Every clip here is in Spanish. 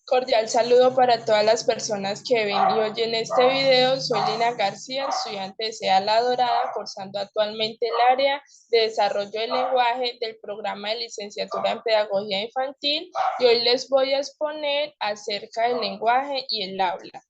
Cordial saludo para todas las personas que ven y oyen este video. Soy Lina García, estudiante de SEA La Dorada, cursando actualmente el área de desarrollo del lenguaje del programa de licenciatura en pedagogía infantil, y hoy les voy a exponer acerca del lenguaje y el habla.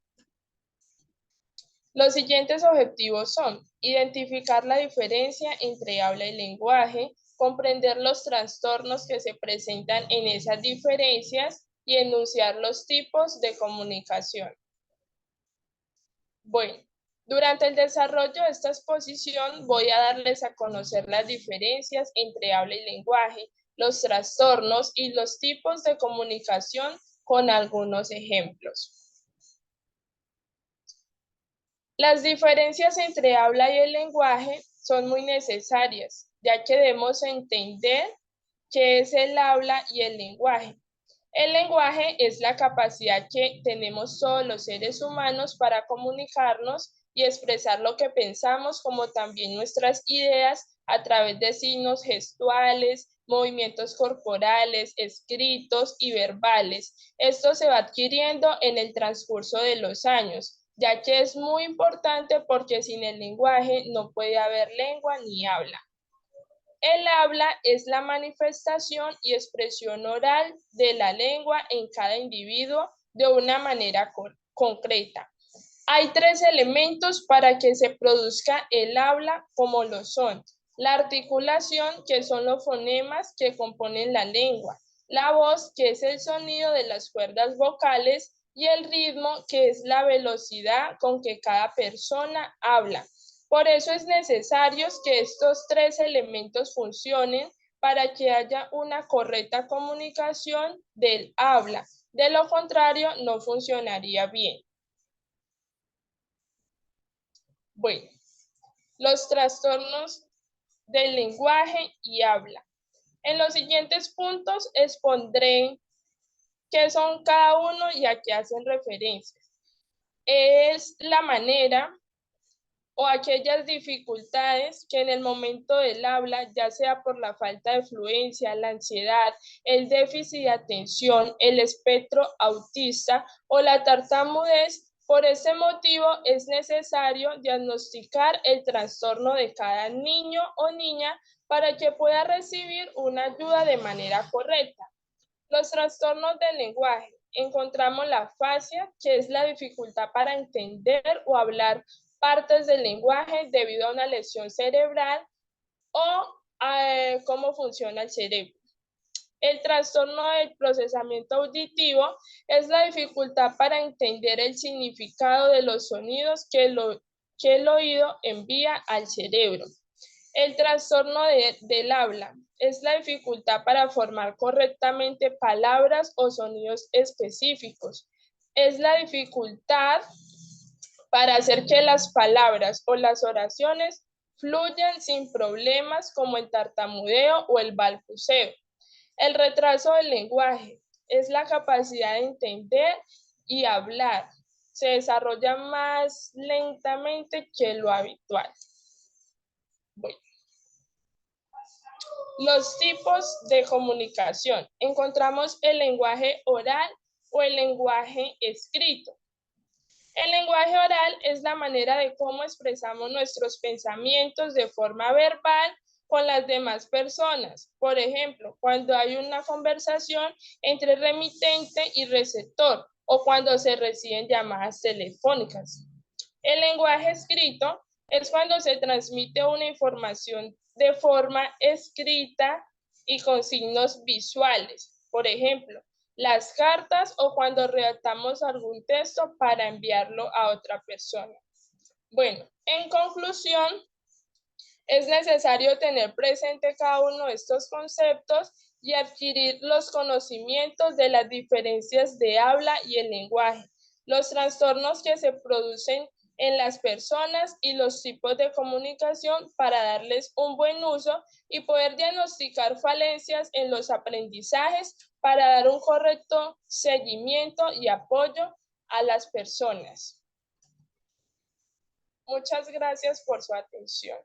Los siguientes objetivos son: identificar la diferencia entre habla y lenguaje, comprender los trastornos que se presentan en esas diferencias y enunciar los tipos de comunicación. Bueno, durante el desarrollo de esta exposición voy a darles a conocer las diferencias entre habla y lenguaje, los trastornos y los tipos de comunicación con algunos ejemplos. Las diferencias entre habla y el lenguaje son muy necesarias, ya que debemos entender qué es el habla y el lenguaje. El lenguaje es la capacidad que tenemos todos los seres humanos para comunicarnos y expresar lo que pensamos, como también nuestras ideas a través de signos gestuales, movimientos corporales, escritos y verbales. Esto se va adquiriendo en el transcurso de los años, ya que es muy importante porque sin el lenguaje no puede haber lengua ni habla. El habla es la manifestación y expresión oral de la lengua en cada individuo de una manera concreta. Hay tres elementos para que se produzca el habla, como lo son: la articulación, que son los fonemas que componen la lengua; la voz, que es el sonido de las cuerdas vocales; y el ritmo, que es la velocidad con que cada persona habla. Por eso es necesario que estos tres elementos funcionen para que haya una correcta comunicación del habla. De lo contrario, no funcionaría bien. Bueno, los trastornos del lenguaje y habla. En los siguientes puntos expondré qué son cada uno y a qué hacen referencia. Es la manera o aquellas dificultades que en el momento del habla, ya sea por la falta de fluencia, la ansiedad, el déficit de atención, el espectro autista o la tartamudez. Por ese motivo es necesario diagnosticar el trastorno de cada niño o niña para que pueda recibir una ayuda de manera correcta. Los trastornos del lenguaje. Encontramos la afasia, que es la dificultad para entender o hablar partes del lenguaje debido a una lesión cerebral o cómo funciona el cerebro. El trastorno del procesamiento auditivo es la dificultad para entender el significado de los sonidos que el oído envía al cerebro. El trastorno del habla es la dificultad para formar correctamente palabras o sonidos específicos. Es la dificultad para hacer que las palabras o las oraciones fluyan sin problemas, como el tartamudeo o el balbuceo. El retraso del lenguaje es la capacidad de entender y hablar. Se desarrolla más lentamente que lo habitual. Bueno. Los tipos de comunicación. Encontramos el lenguaje oral o el lenguaje escrito. El lenguaje oral es la manera de cómo expresamos nuestros pensamientos de forma verbal con las demás personas. Por ejemplo, cuando hay una conversación entre remitente y receptor, o cuando se reciben llamadas telefónicas. El lenguaje escrito es cuando se transmite una información de forma escrita y con signos visuales. Por ejemplo, las cartas, o cuando redactamos algún texto para enviarlo a otra persona. Bueno, en conclusión, es necesario tener presente cada uno de estos conceptos y adquirir los conocimientos de las diferencias de habla y el lenguaje, los trastornos que se producen en las personas y los tipos de comunicación, para darles un buen uso y poder diagnosticar falencias en los aprendizajes para dar un correcto seguimiento y apoyo a las personas. Muchas gracias por su atención.